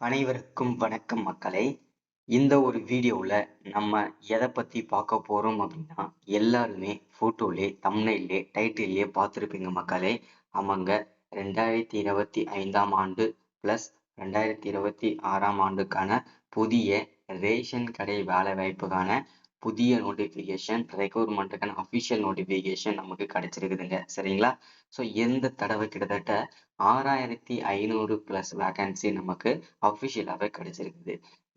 அனைவருக்கும் வணக்கம் மக்களே. இந்த ஒரு வீடியோவில் நம்ம எதை பற்றி பார்க்க போகிறோம் அப்படின்னா, எல்லாருமே ஃபோட்டோலே தம்ப்நெயிலே டைட்டிலே பார்த்துருப்பீங்க மக்களே. ஆமாங்க, 2025ஆம் ஆண்டு ப்ளஸ் 2026ஆம் ஆண்டுக்கான புதிய ரேஷன் கடை வேலை வாய்ப்புக்கான புதிய நோட்டிஃபிகேஷன், ரெக்ரூட்மெண்ட்டுக்கான அஃபிஷியல் நோட்டிஃபிகேஷன் நமக்கு கிடைச்சிருக்குதுங்க. சரிங்களா? ஸோ இந்த தடவை கிட்டத்தட்ட 6500 ப்ளஸ் வேகன்சி நமக்கு அஃபிஷியலாகவே கிடைச்சிருக்குது.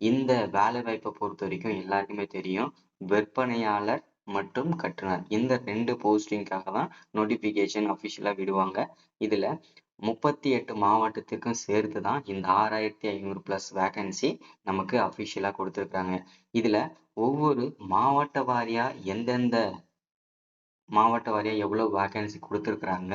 இந்த வேலை வாய்ப்பை பொறுத்த வரைக்கும் எல்லாருக்குமே தெரியும், விற்பனையாளர் மற்றும் கட்டுனர் இந்த 2 போஸ்டிங்காக தான் நோட்டிஃபிகேஷன் அஃபிஷியலாக விடுவாங்க. இதில் 38 மாவட்டத்திற்கும் சேர்த்து தான் இந்த 6500 ப்ளஸ் வேகன்சி நமக்கு அஃபிஷியலாக கொடுத்துருக்காங்க. இதில் ஒவ்வொரு மாவட்ட வாரியாக எந்தெந்த மாவட்ட வாரியாக எவ்வளோ வேகன்சி கொடுத்துருக்குறாங்க,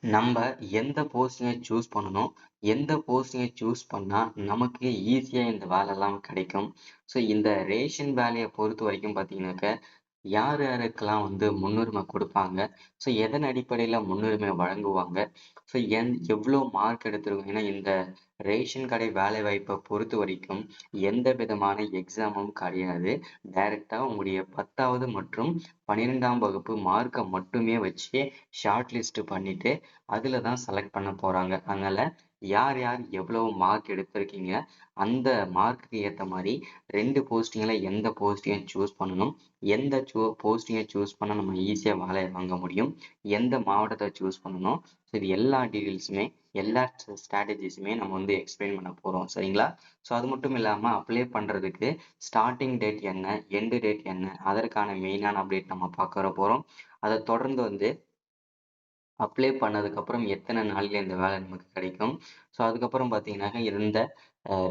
நம்ம எந்த போஸ்டிங்கை சூஸ் பண்ணணும், எந்த போஸ்டிங்கை சூஸ் பண்ணால் நமக்கு ஈஸியாக இந்த வேலைலாம் கிடைக்கும். ஸோ இந்த ரேஷன் வேலையை பொறுத்த வரைக்கும் பார்த்தீங்கன்னாக்க யார் யாருக்கெல்லாம் முன்னுரிமை கொடுப்பாங்க, ஸோ எதன் அடிப்படையில் முன்னுரிமை வழங்குவாங்க, ஸோ எவ்வளோ மார்க் எடுத்திருக்கும். ஏன்னா இந்த ரேஷன் கடை வேலை வாய்ப்பை பொறுத்த வரைக்கும் எந்த விதமான எக்ஸாமும் கிடையாது. டைரெக்டாக உங்களுடைய 10வது மற்றும் 12ஆம் வகுப்பு மார்க்கை மட்டுமே வச்சு ஷார்ட் லிஸ்ட் பண்ணிட்டு அதில் தான் செலக்ட் பண்ண போகிறாங்க. அதனால் யார் யார் எவ்வளவு மார்க் எடுத்திருக்கீங்க, அந்த மார்க்குக்கு ஏற்ற மாதிரி 2 போஸ்டிங்கில் எந்த போஸ்டிங்கை சூஸ் பண்ணணும், எந்த போஸ்டிங்கை சூஸ் பண்ணால் நம்ம ஈஸியாக வேலையை வாங்க முடியும், எந்த மாவட்டத்தை சூஸ் பண்ணணும், ஸோ இது எல்லா டீட்டெயில்ஸுமே எல்லா ஸ்ட்ராட்டஜிஸுமே நம்ம எக்ஸ்பிளைன் பண்ண போகிறோம். சரிங்களா? ஸோ அது மட்டும் இல்லாமல் அப்ளை பண்ணுறதுக்கு ஸ்டார்டிங் டேட் என்ன, எண்டு டேட் என்ன, அதற்கான மெயினான அப்டேட் நம்ம பார்க்க போகிறோம். அதை தொடர்ந்து அப்ளை பண்ணதுக்கப்புறம் எத்தனை நாளில் இந்த வேலை நமக்கு கிடைக்கும், ஸோ அதுக்கப்புறம் பார்த்தீங்கன்னாக்கா இந்த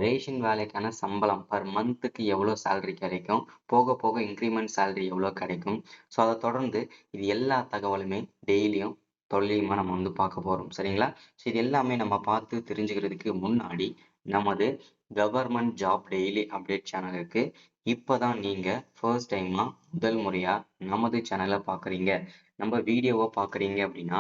ரேஷன் வேலைக்கான சம்பளம் பர் மந்த்துக்கு எவ்வளோ சேலரி கிடைக்கும், போக போக இன்க்ரிமெண்ட் சேலரி எவ்வளோ கிடைக்கும், ஸோ அதை தொடர்ந்து இது எல்லா தகவலுமே டெய்லியும் தொல்லியமாக நம்ம பார்க்க போகிறோம். சரிங்களா? ஸோ இது எல்லாமே நம்ம பார்த்து தெரிஞ்சுக்கிறதுக்கு முன்னாடி நமது கவர்மெண்ட் ஜாப் டெய்லி அப்டேட் சேனலுக்கு இப்போ தான் நீங்கள் ஃபர்ஸ்ட் டைமாக முதல் முறையாக நமது சேனலை பார்க்குறீங்க, நம்ம வீடியோவை பார்க்குறீங்க அப்படின்னா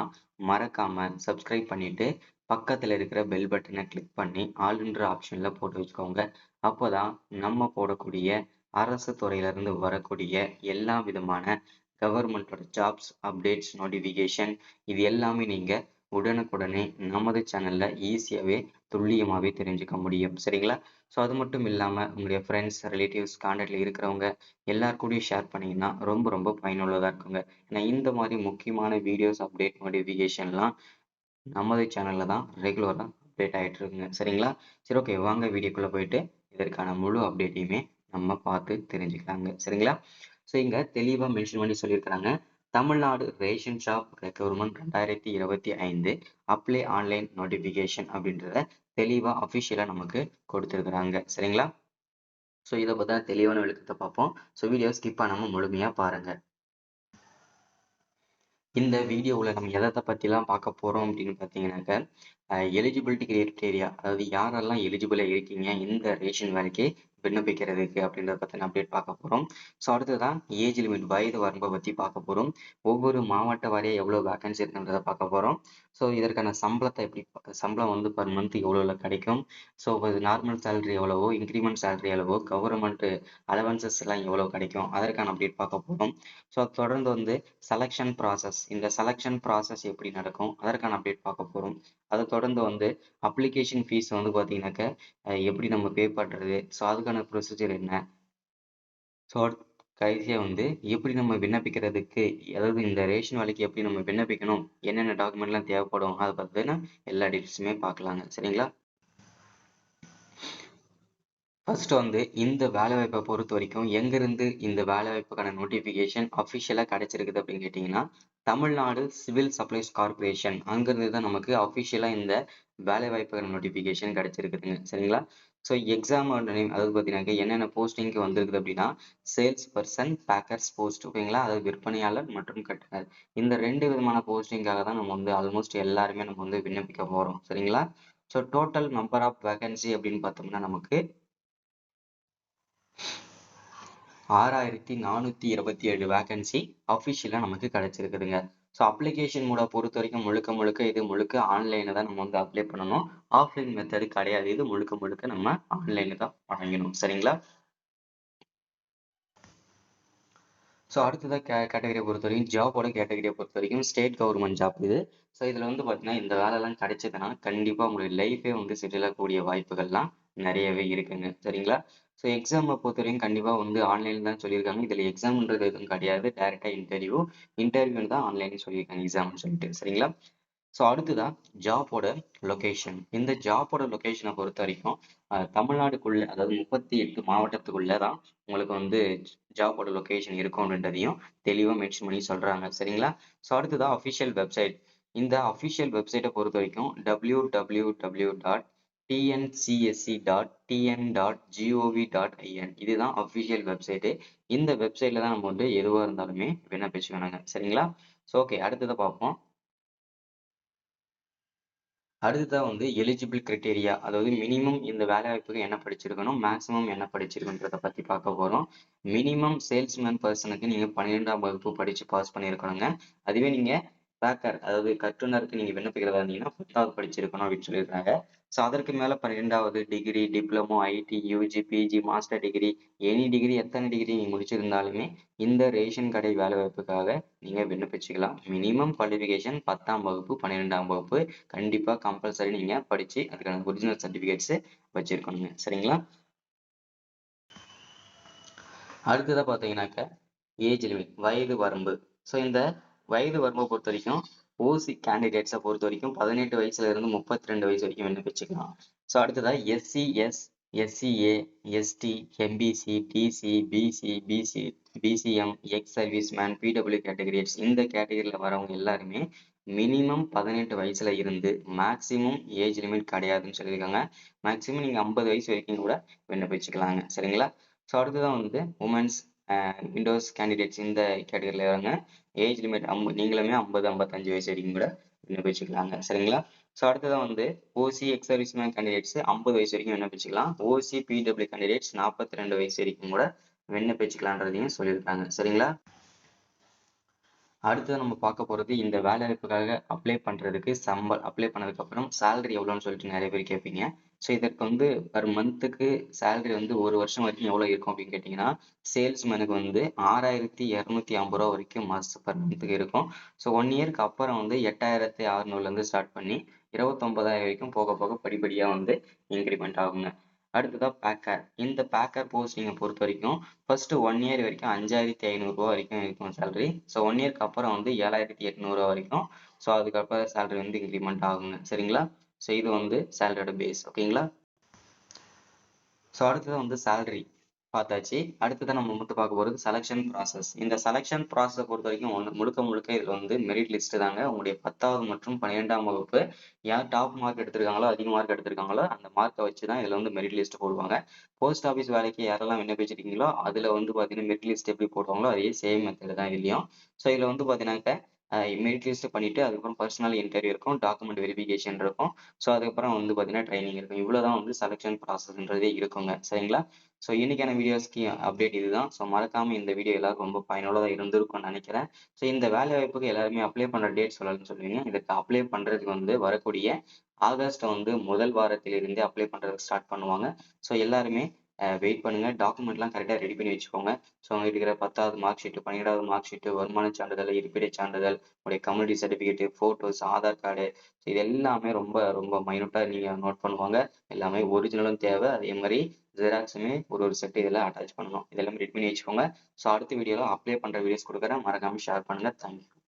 மறக்காமல் சப்ஸ்கிரைப் பண்ணிவிட்டு பக்கத்தில் இருக்கிற பெல் பட்டனை கிளிக் பண்ணி ஆல்ன்ற ஆப்ஷனில் போட்டு வச்சுக்கோங்க. அப்போ தான் நம்ம போடக்கூடிய அரசு துறையிலிருந்து வரக்கூடிய எல்லா விதமான கவர்மெண்ட்டோட ஜாப்ஸ் அப்டேட்ஸ் நோட்டிஃபிகேஷன் இது எல்லாமே நீங்கள் உடனுக்குடனே நமது சேனலில் ஈஸியாகவே துல்லியமாகவே தெரிஞ்சுக்க முடியும். சரிங்களா? ஸோ அது மட்டும் இல்லாமல் உங்களுடைய ஃப்ரெண்ட்ஸ், ரிலேட்டிவ்ஸ், கான்டாக்டில் இருக்கிறவங்க எல்லாருக்கூடயும் ஷேர் பண்ணிங்கன்னா ரொம்ப ரொம்ப பயனுள்ளதாக இருக்குங்க. ஏன்னா இந்த மாதிரி முக்கியமான வீடியோஸ் அப்டேட் நோட்டிஃபிகேஷன்லாம் நமது சேனலில் தான் ரெகுலராக அப்டேட் ஆகிட்டு இருக்குங்க. சரிங்களா? சரி, ஓகே, வாங்க வீடியோக்குள்ளே போயிட்டு இதற்கான முழு அப்டேட்டையுமே நம்ம பார்த்து தெரிஞ்சுக்கலாங்க. சரிங்களா? ஸோ இங்கே தெளிவாக மென்ஷன் பண்ணி சொல்லியிருக்கிறாங்க, Tamil Nadu ration shop recruitment 2025 apply online notification அப்படின்றத தெளிவாக அஃபிஷியலாக நமக்கு கொடுத்துருக்குறாங்க. சரிங்களா? ஸோ இதை பற்றி தெளிவான விளக்கத்தை பார்ப்போம். ஸோ வீடியோ ஸ்கிப் பண்ணாமல் முழுமையாக பாருங்கள். இந்த வீடியோவில் நம்ம எதை பற்றிலாம் பார்க்க போகிறோம் அப்படின்னு பார்த்தீங்கன்னாக்க, எலிஜிபிலிட்டி கிரைட்டீரியா, அதாவது யாரெல்லாம் எலிஜிபிளாக இருக்கீங்க இந்த ரேஷன் வேலைக்கு விண்ணப்பிக்கிறதுக்கு அப்படின்றத பற்றின அப்டேட் பார்க்க போகிறோம். ஸோ அடுத்ததான் ஏஜ் லிமிட், வயது வரம்பை பற்றி பார்க்க போகிறோம். ஒவ்வொரு மாவட்ட வாரியாக எவ்வளோ வேகன்சி இருக்குன்றதை பார்க்க போகிறோம். ஸோ இதற்கான சம்பளத்தை எப்படி, சம்பளம் பர் மந்த் எவ்வளோ கிடைக்கும், ஸோ நார்மல் சேலரி எவ்வளவோ, இன்க்ரிமெண்ட் சேலரி எவ்வளவோ, கவர்மெண்ட் அலவன்சஸ் எல்லாம் எவ்வளோ கிடைக்கும், அதற்கான அப்டேட் பார்க்க போகிறோம். ஸோ தொடர்ந்து செலெக்ஷன் ப்ராசஸ், இந்த செலெக்ஷன் ப்ராசஸ் எப்படி நடக்கும் அதற்கான அப்டேட் பார்க்க போகிறோம். அதை தொடர்ந்து அப்ளிகேஷன் ஃபீஸ் பார்த்தீங்கன்னாக்க எப்படி நம்ம பே பண்ணுறது, ஸோ அதுக்கான ப்ரொசீஜர் என்ன, ஸோ கடைசியாக எப்படி நம்ம விண்ணப்பிக்கிறதுக்கு, அதாவது இந்த ரேஷன் வேலைக்கு எப்படி நம்ம விண்ணப்பிக்கணும், என்னென்ன டாக்குமெண்ட்லாம் தேவைப்படும், அதை பற்றின எல்லா டீட்டெயில்ஸுமே பார்க்கலாங்க. சரிங்களா? ஃபர்ஸ்ட் இந்த வேலைவாய்ப்பை பொறுத்த வரைக்கும் எங்கேருந்து இந்த வேலைவாய்ப்புக்கான நோட்டிஃபிகேஷன் அஃபிஷியலாக கிடைச்சிருக்குது அப்படின்னு கேட்டிங்கன்னா, தமிழ்நாடு சிவில் சப்ளைஸ் கார்பரேஷன் அங்கேருந்து தான் நமக்கு அஃபிஷியலாக இந்த வேலைவாய்ப்புக்கான நோட்டிஃபிகேஷன் கிடைச்சிருக்குதுங்க. சரிங்களா? ஸோ எக்ஸாம் நேம், அதாவது பார்த்தீங்கன்னா என்னென்ன போஸ்டிங்க்கு வந்திருக்குது அப்படின்னா, சேல்ஸ் பர்சன், பேக்கர்ஸ் போஸ்ட், ஓகேங்களா, அதாவது விற்பனையாளர் மற்றும் கட்டுனர், இந்த 2 விதமான போஸ்டிங்காக தான் நம்ம ஆல்மோஸ்ட் எல்லாருமே நம்ம விண்ணப்பிக்க போகிறோம். சரிங்களா? So total number of vacancy அப்படின்னு பார்த்தோம்னா நமக்கு 6427 வேகன்சி அஃபிஷியலாக நமக்கு கிடைச்சிருக்குதுங்க. ஸோ அப்ளிகேஷன் மோட பொறுத்த வரைக்கும் இது முழுக்க ஆன்லைனில் தான் நம்ம வந்து அப்ளை பண்ணணும். ஆஃப்லைன் மெத்தடு கிடையாது. இது முழுக்க முழுக்க நம்ம ஆன்லைனில் தான் வழங்கணும். சரிங்களா? ஸோ அடுத்ததாக கேட்டகரியை பொறுத்த வரைக்கும் ஜாபோட கேட்டகரியை பொறுத்த வரைக்கும் ஸ்டேட் கவர்மெண்ட் ஜாப் இது. ஸோ இதில் வந்து பார்த்தீங்கன்னா இந்த வேலைலாம் கிடைச்சதுன்னா கண்டிப்பாக உங்களுடைய லைஃபே வந்து செட்டில் ஆகக்கூடிய வாய்ப்புகள்லாம் நிறையவே இருக்குங்க. சரிங்களா? ஸோ எக்ஸாமை பொறுத்த வரைக்கும் கண்டிப்பாக வந்து ஆன்லைன் தான் சொல்லியிருக்காங்க. இதில் எக்ஸாம்ன்றது எதுவும் கிடையாது. டேரெக்டாக இன்டர்வியூ தான் ஆன்லைன் சொல்லியிருக்காங்க எக்ஸாம்னு சொல்லிட்டு. சரிங்களா? ஸோ அடுத்ததான் ஜாபோட லொகேஷன். இந்த ஜாபோட லொகேஷனை பொறுத்த வரைக்கும் தமிழ்நாடுக்குள்ள, அதாவது 38 மாவட்டத்துக்குள்ள தான் உங்களுக்கு வந்து ஜாபோட லொகேஷன் இருக்கும் அப்படின்றதையும் தெளிவாக மென்ஷன் பண்ணி சொல்றாங்க. சரிங்களா? ஸோ அடுத்ததான் அஃபிஷியல் வெப்சைட். இந்த அஃபிஷியல் வெப்சைட்டை பொறுத்த வரைக்கும் www.tncsc.tn.gov.in இதுதான் அஃபிஷியல் வெப்சைட்டு. இந்த வெப்சைட்ல தான் நம்ம வந்து எதுவாக இருந்தாலுமே விண்ணப்பிச்சுக்கணுங்க. சரிங்களா? ஸோ ஓகே, அடுத்ததை பார்ப்போம். அடுத்ததான் வந்து எலிஜிபிள் கிரைட்டீரியா, அதாவது மினிமம் இந்த வேலை வாய்ப்புக்கு என்ன படிச்சிருக்கணும், மேக்ஸிமம் என்ன படிச்சிருக்கணுன்றத பத்தி பார்க்க போறோம். மினிமம் சேல்ஸ்மேன் பர்சனுக்கு நீங்க 12ஆம் வகுப்பு படிச்சு பாஸ் பண்ணியிருக்கணுங்க. அதுவே நீங்க பேக்கர், அதாவது கட்டுனருக்கு நீங்க விண்ணப்பிக்கிறதா இருந்தீங்கன்னா 10வது படிச்சிருக்கணும் அப்படின்னு சொல்லியிருக்காங்க. ஸோ அதற்கு மேல 12வது degree, diploma, IT, UG, PG, master degree, any degree, எத்தனை டிகிரி நீங்க முடிச்சிருந்தாலுமே இந்த ரேஷன் கடை வேலை வாய்ப்புக்காக நீங்க விண்ணப்பிச்சுக்கலாம். மினிமம் குவாலிஃபிகேஷன் 10ஆம் வகுப்பு, 12ஆம் வகுப்பு கண்டிப்பா கம்பல்சரி நீங்க படிச்சு அதுக்கான ஒரிஜினல் சர்டிபிகேட்ஸ் வச்சிருக்கணுங்க. சரிங்களா? அடுத்ததா பாத்தீங்கன்னாக்க ஏஜ் லிமிட், வயது வரம்பு. ஸோ இந்த வயது வரம்பை பொறுத்த வரைக்கும் ஓசி கேண்டிடேட்ஸை பொறுத்த வரைக்கும் 18 வயசுல இருந்து 32 வயசு வரைக்கும் விண்ணப்பிச்சுக்கலாம். ஸோ அடுத்ததா எஸ்சிஎஸ், SCA, ST, MBC, DC, BCM, ex service man, PW categories, இந்த கேட்டகரியில் வரவங்க எல்லாருமே மினிமம் 18 வயசுல இருந்து மேக்சிமம் ஏஜ் லிமிட் கிடையாதுன்னு சொல்லியிருக்காங்க. மேக்சிமம் நீங்க 50 வயசு வரைக்கும் கூட விண்ணப்பிச்சுக்கலாங்க. சரிங்களா? ஸோ அடுத்ததான் வந்து உமன்ஸ் விண்டோஸ் கேண்டிடேட்ஸ், இந்த கேட்டகரியில் வரங்க ஏஜ் லிமிட் நீங்களுமே 50 55 வயசு வரைக்கும் கூட விண்ணப்பிச்சுக்கலாங்க. சரிங்களா? ஸோ அடுத்ததான் வந்து ஓசி எக்ஸ் சர்வீஸ்மேன் கேண்டிடேட்ஸ் 50 வயசு வரைக்கும் விண்ணப்பிச்சுக்கலாம். ஓசி பிடபிள்யூ கேண்டிடேட்ஸ் 42 வயசு வரைக்கும் கூட விண்ணப்பிச்சுக்கலான்றதையும் சொல்லியிருக்காங்க. சரிங்களா? அடுத்தது நம்ம பார்க்க போறது இந்த வேலைவாய்ப்புக்காக அப்ளை பண்ணதுக்கு அப்புறம் சேலரி எவ்வளோன்னு சொல்லிட்டு நிறைய பேர் கேட்பீங்க. ஸோ இதற்கு வந்து பர் மந்த்துக்கு சேலரி வந்து ஒரு வருஷம் வரைக்கும் எவ்வளோ இருக்கும் அப்படின்னு கேட்டிங்கன்னா, சேல்ஸ்மேனுக்கு வந்து 6,250 ரூபா வரைக்கும் மாசம் பர் மந்த்துக்கு இருக்கும். ஸோ 1 இயருக்கு அப்புறம் வந்து 8,600லேருந்து ஸ்டார்ட் பண்ணி 29,000 வரைக்கும் போக போக படிப்படியாக வந்து இன்க்ரிமெண்ட் ஆகுங்க. அடுத்ததா பேக்கர். இந்த பேக்கர் போஸ்டிங்கை பொறுத்த வரைக்கும் ஃபர்ஸ்ட் 1 இயர் வரைக்கும் 5,500 ரூபா வரைக்கும் இருக்கும் சேலரி. ஸோ 1 இயர்க்கு அப்புறம் வந்து 7,800 ரூபா வரைக்கும். ஸோ அதுக்கப்புறம் சேலரி வந்து இன்க்ரிமெண்ட் ஆகுங்க. சரிங்களா? ஸோ இது வந்து சேலரியோட பேஸ். ஓகேங்களா? ஸோ அடுத்தது வந்து சேலரி பார்த்தாச்சு. அடுத்ததான் நம்ம வந்து பார்க்க போகிறது செலெக்ஷன் ப்ராசஸ். இந்த செலெக்ஷன் ப்ராசஸை பொறுத்த வரைக்கும் முழுக்க முழுக்க இதில் வந்து மெரிட் லிஸ்ட் தாங்க. உங்களுடைய 10வது மற்றும் 12ஆம் வகுப்பு யார் டாப் மார்க் எடுத்திருக்காங்களோ, அதிக மார்க் எடுத்திருக்காங்களோ அந்த மார்க்கை வச்சு தான் இதில் வந்து மெரிட் லிஸ்ட் போடுவாங்க. போஸ்ட் ஆஃபீஸ் வேலைக்கு யாரெல்லாம் விண்ணப்பிச்சிருக்கீங்களோ அதில் வந்து பார்த்தீங்கன்னா மெரிட் லிஸ்ட் எப்படி போடுவாங்களோ அதே சேம் மெத்தட் தான் இதுலையும். ஸோ இதில் வந்து பார்த்தீங்கன்னாக்க மெரிட் லிஸ்ட் பண்ணிட்டு அதுக்கப்புறம் பர்சனல் இன்டர்வியூ இருக்கும், டாக்குமெண்ட் வெரிஃபிகேஷன் இருக்கும். ஸோ அதுக்கப்புறம் வந்து பார்த்தீங்கன்னா ட்ரைனிங் இருக்கும். இவ்வளோதான் வந்து செலெக்ஷன் ப்ராசஸ்ன்றதே இருக்குங்க. சரிங்களா? ஸோ இன்னைக்கான வீடியோஸ்க்கு அப்டேட் இதுதான். ஸோ மறக்காம இந்த வீடியோ எல்லாருக்கும் ரொம்ப பயனுள்ளதா இருந்திருக்கும்னு நினைக்கிறேன். ஸோ இந்த வேலை வாய்ப்புக்கு எல்லாருமே அப்ளை பண்ற டேட் சொல்லணும்னு சொல்லுவீங்க. இதுக்கு அப்ளை பண்றதுக்கு வந்து வரக்கூடிய ஆகஸ்ட் வந்து முதல் வாரத்திலிருந்தே அப்ளை பண்றதுக்கு ஸ்டார்ட் பண்ணுவாங்க. ஸோ எல்லாருமே வெயிட் பண்ணுங்க. டாக்குமெண்ட்லாம் கரெக்டாக ரெடி பண்ணி வச்சுக்கோங்க. ஸோ உங்ககிட்ட இருக்கிற 10வது மார்க் ஷீட், 12வது மார்க் ஷீட், வருமான சான்றிதழ், இருப்பிடச் சான்றிதழ், உங்களுடைய community certificate, photos, Aadhaar card, இது எல்லாமே ரொம்ப ரொம்ப மைனூட்டாக நீங்கள் நோட் பண்ணுவாங்க. எல்லாமே ஒரிஜினலும் தேவை. அதே மாதிரி ஜெராக்ஸுமே ஒரு செட் இதில் அட்டாச் பண்ணணும். இதெல்லாம் ரெடி பண்ணி வச்சுக்கோங்க. ஸோ அடுத்த வீடியோவில் அப்ளை பண்ணுற வீடியோஸ் கொடுக்குறேன். மறக்காமல் ஷேர் பண்ணுங்கள். தேங்க்யூ.